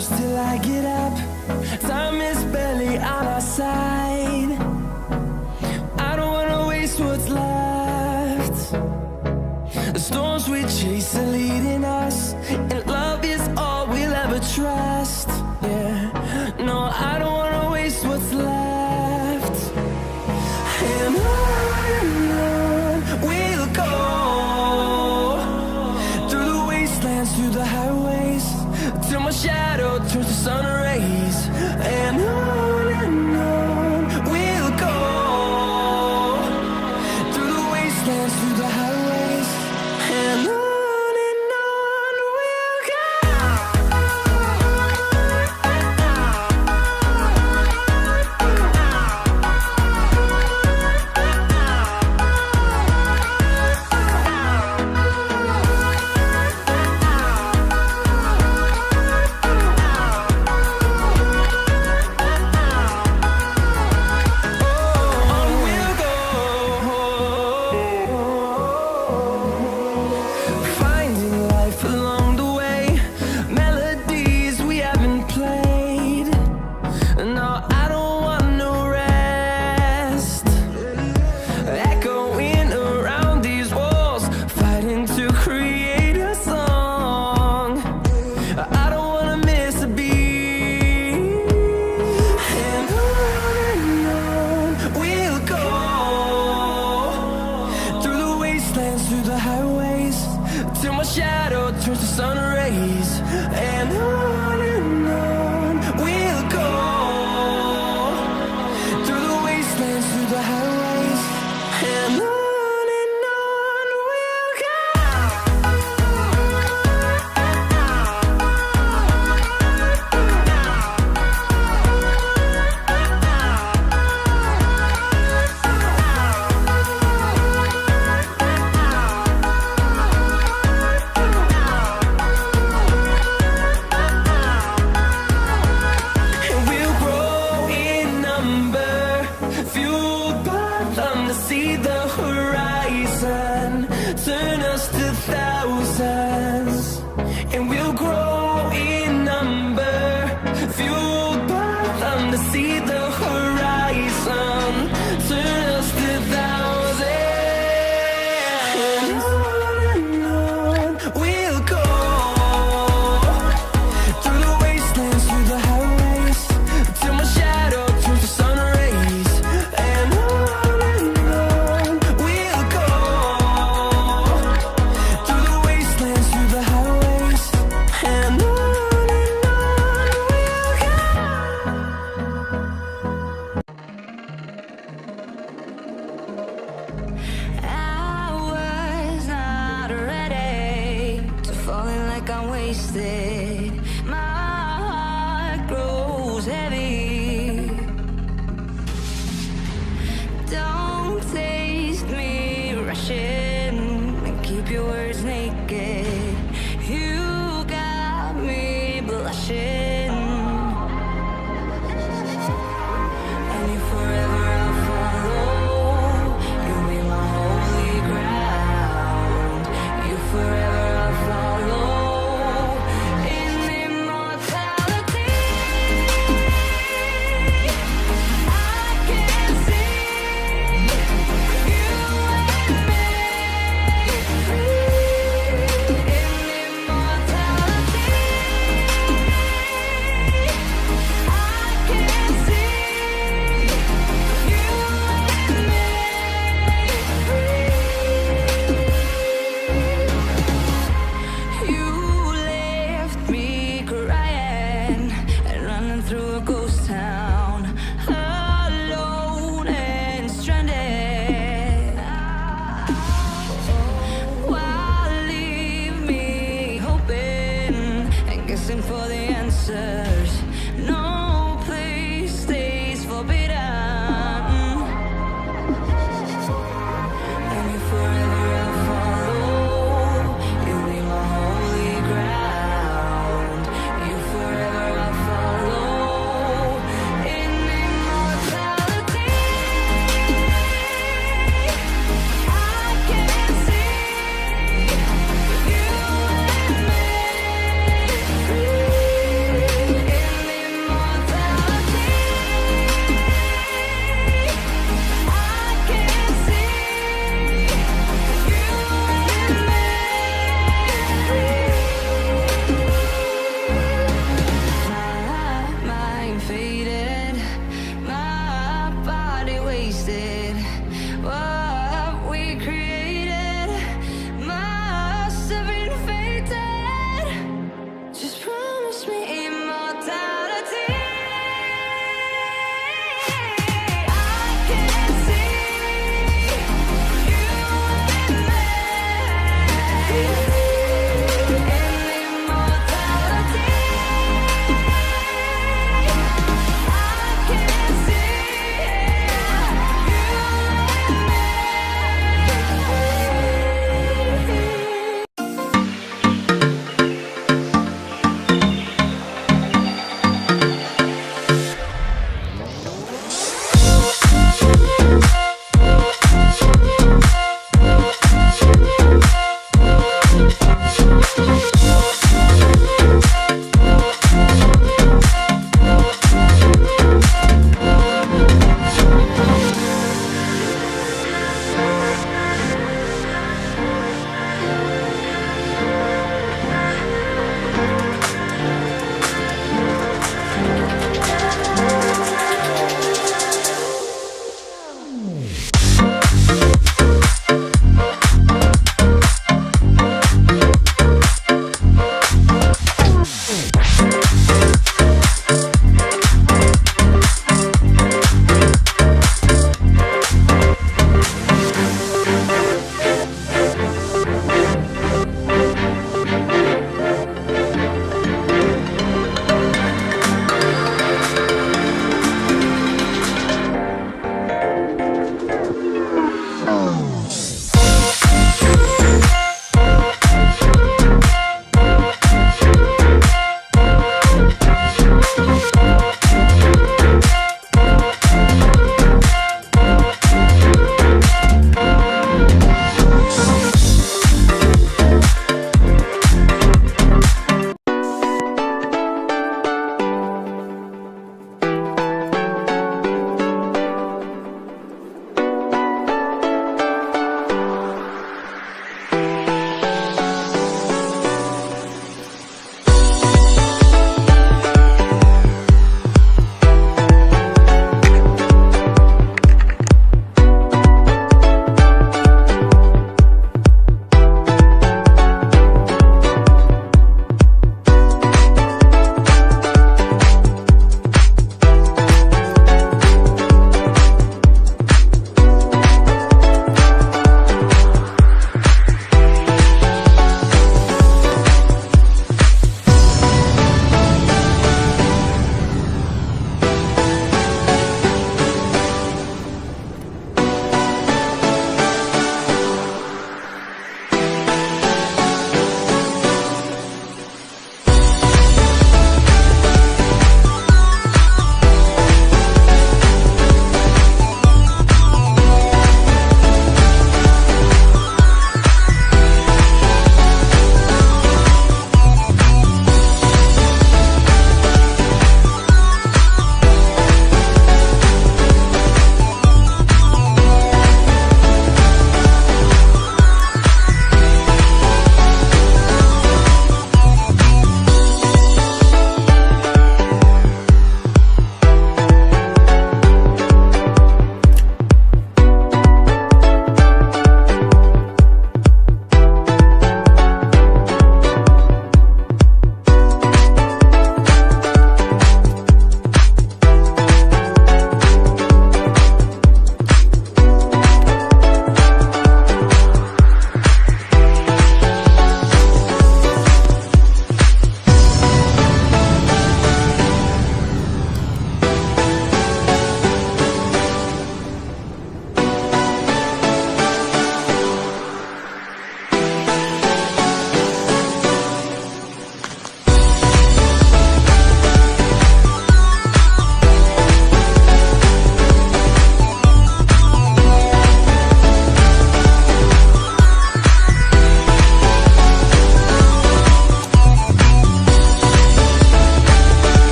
shadows till I get up. Time is barely on our side. I don't wanna waste what's left. The storms we chase are leading us, and love is all we'll ever trust. Yeah, no, I don't wanna waste what's left. And on we'll go, through the wastelands, through the highways, till my shadow turns to sun rays. And on we'll go, through the wastelands, through the highways, and on we'll go. Finding life along the way, melodies we haven't played. No, I don't want no rest. Echoing around these walls, fighting to create a song. I don't wanna miss a beat. And on we'll go, through the wastelands, through the highways, till my shadow turns to sun rays. And on we'll go, through the wastelands, through the highways, and on we'll go. And we'll grow in number, fueled by them to see the horizon, turn us to thousands. And we'll grow in number, fueled by them to see the horizon.